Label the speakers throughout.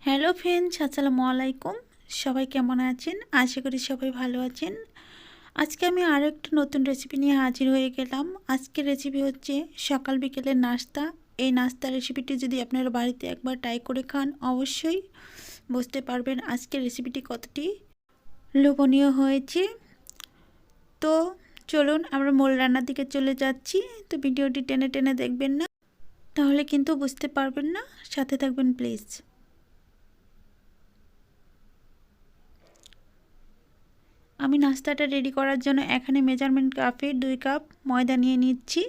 Speaker 1: Hello friends, আসসালামু আলাইকুম। সবাই কেমন আছেন? আশা করি সবাই ভালো আছেন। আজকে আমি আরও একটা নতুন রেসিপি নিয়ে হাজির হয়ে গেলাম। আজকের রেসিপি হচ্ছে সকাল বিকেলের নাস্তা। এই নাস্তা রেসিপিটি যদি আপনারা বাড়িতে একবার ট্রাই করে খান, অবশ্যই বুঝতে পারবেন আজকের রেসিপিটি কতটি লোভনীয় হয়েছে। তো চলুন আমরা মূল রান্নার দিকে চলে যাচ্ছি। তো ভিডিওটি টেনে টেনে দেখবেন না, তাহলে কিন্তু বুঝতে পারবেন না। সাথে থাকবেন প্লিজ। আমি নাস্তাটা রেডি করার জন্য এখানে মেজারমেন্ট কাপে 2 কাপ ময়দা নিয়ে নিচ্ছি।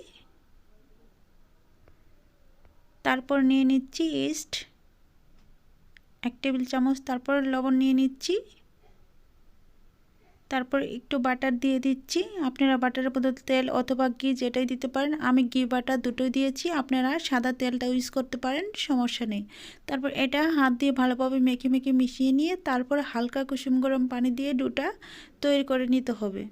Speaker 1: তারপর নিয়ে নিচ্ছি ইস্ট 1 টেবিল চামচ। তারপর লবণ নিয়ে নিচ্ছি। তারপর একটু বাটার দিয়ে দিচ্ছি। আপনারা বাটারের বদলে তেল অথবা ঘি যেটাই দিতে পারেন। আমি ঘি বাটার দুটোই দিয়েছি, আপনারা সাদা তেলটা ইউজ করতে পারেন, সমস্যা নেই। তারপর এটা হাত দিয়ে ভালোভাবে মেখে মেখে মিশিয়ে নিয়ে তারপর হালকা কুসুম গরম পানি দিয়ে ডোটা তৈরি করে নিতে হবে।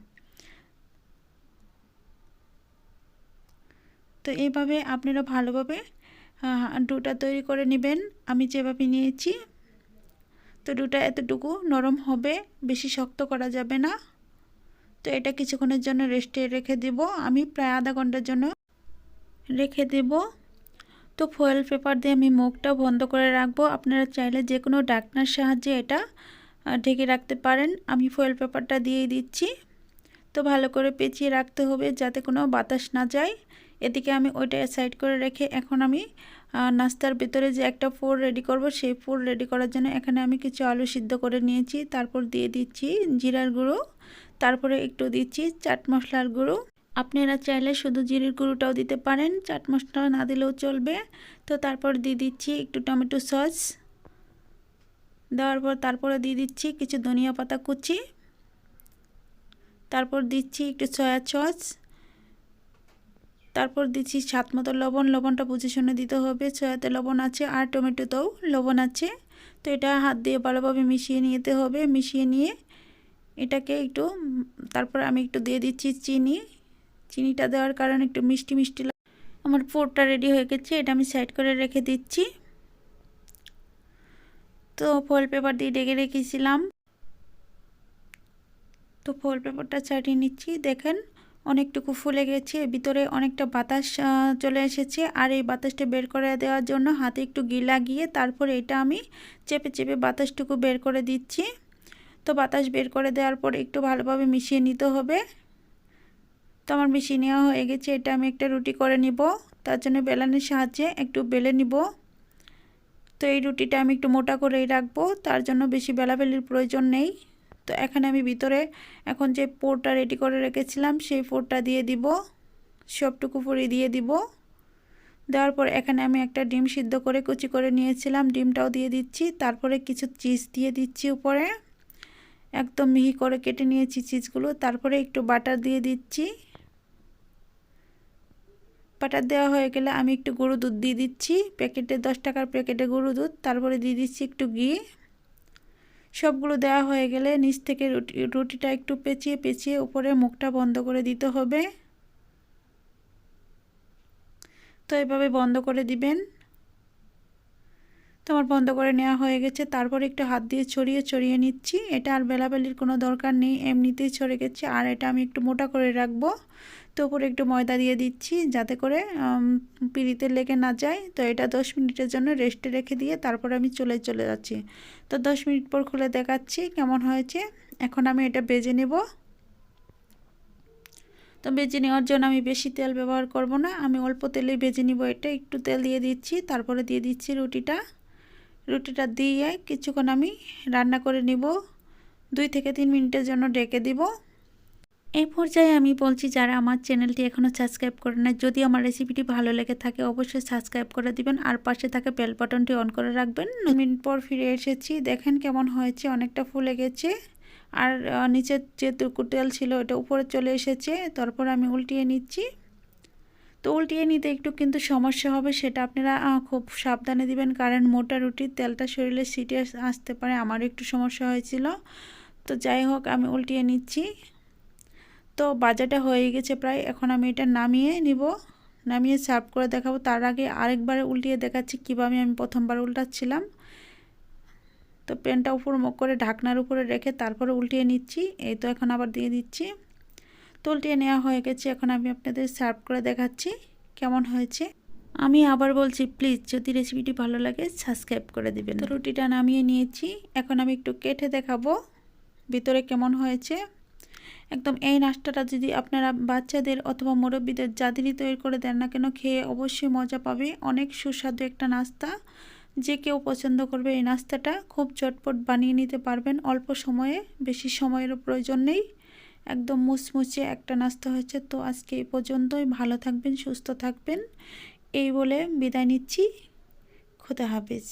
Speaker 1: তো এইভাবে আপনারা ভালোভাবে ডোটা তৈরি করে নেবেন, আমি যেভাবে নিয়েছি। তো ডোটা এতটুকু নরম হবে, বেশি শক্ত করা যাবে না। তো এটা কিছুক্ষণের জন্য রেস্টে রেখে দেব, আমি প্রায় আধা ঘন্টার জন্য রেখে দেব। তো ফয়েল পেপার দিয়ে আমি মুখটা বন্ধ করে রাখবো। আপনারা চাইলে যে কোনো ঢাকনার সাহায্যে এটা ঢেকে রাখতে পারেন। আমি ফয়েল পেপারটা দিয়ে দিচ্ছি। তো ভালো করে পেঁচিয়ে রাখতে হবে যাতে কোনো বাতাস না যায়। এদিকে আমি ওইটা সাইড করে রেখে এখন আমি নাস্তার ভিতরে যে একটা পুর রেডি করব, সেই পুর রেডি করার জন্য এখানে আমি কিছু আলু সিদ্ধ করে নিয়েছি। তারপর দিয়ে দিচ্ছি জিরার গুঁড়ো, তারপরে একটু দিচ্ছি চাট মশলার গুঁড়ো। আপনারা চাইলে শুধু জিরের গুঁড়োটাও দিতে পারেন, চাট মশলা না দিলেও চলবে। তো তারপর দিয়ে দিচ্ছি একটু টমেটো সস। দেওয়ার পর তারপরে দিয়ে দিচ্ছি কিছু ধনিয়া পাতা কুচি। তারপর দিচ্ছি একটু সয়া সস। তারপর দিচ্ছি স্বাদ মতো লবণ। লবণটা বুঝে শুনে দিতে হবে, সয়াতে লবণ আছে আর টমেটোতেও লবণ আছে। তো এটা হাত দিয়ে ভালোভাবে মিশিয়ে নিতে হবে। মিশিয়ে নিয়ে এটাকে একটু তারপর আমি একটু দিয়ে দিচ্ছি চিনি। চিনিটা দেওয়ার কারণে একটু মিষ্টি মিষ্টি আমার পুরটা রেডি হয়ে গেছে, এটা আমি সাইড করে রেখে দিচ্ছি। তো ফয়েল পেপার দিয়ে ঢেকে রেখেছিলাম। তো ফয়েল পেপারটা ছাড়িয়ে নিচ্ছি। দেখেন অনেকটুকু ফুলে গেছে, ভিতরে অনেকটা বাতাস চলে এসেছে। আর এই বাতাসটা বের করে দেওয়ার জন্য হাতে একটু ঘি লাগিয়ে তারপর এটা আমি চেপে চেপে বাতাসটুকু বের করে দিচ্ছি। তো বাতাস বের করে দেওয়ার পর একটু ভালোভাবে মিশিয়ে নিতে হবে। তো আমার মিশিয়ে নেওয়া হয়ে গেছে। এটা আমি একটা রুটি করে নিব, তার জন্য বেলনের সাহায্যে একটু বেলে নিব। তো এই রুটিটা আমি একটু মোটা করেই রাখবো, তার জন্য বেশি বেলাবেলির প্রয়োজন নেই। তো এখানে আমি ভিতরে এখন যে পুরটা রেডি করে রেখেছিলাম সেই পুরটা দিয়ে দিব, সবটুকু পুরি দিয়ে দিব। দেওয়ার পর এখানে আমি একটা ডিম সিদ্ধ করে কুচি করে নিয়েছিলাম, ডিমটাও দিয়ে দিচ্ছি। তারপরে কিছু চিজ দিয়ে দিচ্ছি উপরে, একদম মিহি করে কেটে নিয়েছি চিজগুলো। তারপরে একটু বাটার দিয়ে দিচ্ছি। বাটার দেওয়া হয়ে গেলে আমি একটু গরুর দুধ দিয়ে দিচ্ছি, প্যাকেটে 10 টাকার প্যাকেটে গরুর দুধ। তারপরে দিয়ে দিচ্ছি একটু ঘি। সবগুলো দেওয়া হয়ে গেলে নিচ থেকে রুটিটা একটু পেঁচিয়ে পেঁচিয়ে উপরে মুখটা বন্ধ করে দিতে হবে। তো এভাবে বন্ধ করে দিবেন। তো আমার বন্ধ করে নেওয়া হয়ে গেছে। তারপর একটু হাত দিয়ে ছড়িয়ে ছড়িয়ে নিচ্ছি। এটা আর বেলাবেলির কোনো দরকার নেই, এমনিতেই ছড়ে গেছে। আর এটা আমি একটু মোটা করে রাখবো। তো উপরে একটু ময়দা দিয়ে দিচ্ছি যাতে করে পিঁড়িতে লেগে না যায়। তো এটা 10 মিনিটের জন্য রেস্টে রেখে দিয়ে তারপর আমি চলে যাচ্ছি। তো 10 মিনিট পর খুলে দেখাচ্ছি কেমন হয়েছে। এখন আমি এটা ভেজে নেব। তো ভেজে নেওয়ার জন্য আমি বেশি তেল ব্যবহার করব না, আমি অল্প তেলেই ভেজে নিব। এটা একটু তেল দিয়ে দিচ্ছি, তারপরে দিয়ে দিচ্ছি রুটিটা দিয়ে কিছুক্ষণ আমি রান্না করে নিব। 2 থেকে 3 মিনিটের জন্য ঢেকে দিব। এই পর্যায়ে আমি বলছি, যারা আমার চ্যানেলটি এখনও সাবস্ক্রাইব করে না, যদি আমার রেসিপিটি ভালো লেগে থাকে অবশ্যই সাবস্ক্রাইব করে দিবেন আর পাশে থাকা বেল বাটনটি অন করে রাখবেন। 2 মিনিট পর ফিরে এসেছি, দেখেন কেমন হয়েছে, অনেকটা ফুলে গেছে। আর নিচের যে তেল ছিল ওটা উপরে চলে এসেছে। তারপর আমি উল্টিয়ে নিচ্ছি। তো উল্টিয়ে নিতে একটু কিন্তু সমস্যা হবে, সেটা আপনারা খুব সাবধানে দিবেন, কারণ মোটা রুটির তেলটা শরীরে ছিটে আসতে পারে। আমারও একটু সমস্যা হয়েছিল। তো যাই হোক আমি উল্টিয়ে নিচ্ছি। তো ভাজাটা হয়ে গেছে প্রায়, এখন আমি এটা নামিয়ে নিব, নামিয়ে সার্ভ করে দেখাবো। তার আগে আরেকবার উল্টিয়ে দেখাচ্ছি কীভাবে আমি প্রথমবার উল্টাচ্ছিলাম। তো প্যানটা উপর মুখ করে ঢাকনার উপরে রেখে তারপরে উল্টিয়ে নিচ্ছি। এই তো এখন আবার দিয়ে দিচ্ছি। তো উল্টিয়ে নেওয়া হয়ে গেছে। এখন আমি আপনাদের সার্ভ করে দেখাচ্ছি কেমন হয়েছে। আমি আবার বলছি, প্লিজ যদি রেসিপিটি ভালো লাগে সাবস্ক্রাইব করে দিবেন। তো রুটিটা নামিয়ে নিয়েছি। এখন আমি একটু কেটে দেখাবো ভিতরে কেমন হয়েছে। একদম এই নাস্তাটা যদি আপনারা বাচ্চাদের অথবা মুরব্বীদের যাদেরই তৈরি করে দেন না কেন, খেয়ে অবশ্যই মজা পাবে। অনেক সুস্বাদু একটা নাস্তা, যে কেউ পছন্দ করবে। এই নাস্তাটা খুব চটপট বানিয়ে নিতে পারবেন অল্প সময়ে, বেশি সময়েরও প্রয়োজন নেই। একদম মুচমুচে একটা নাস্তা হয়েছে। তো আজকে এই পর্যন্তই। ভালো থাকবেন, সুস্থ থাকবেন এই বলে বিদায় নিচ্ছি। খোদা হাফেজ।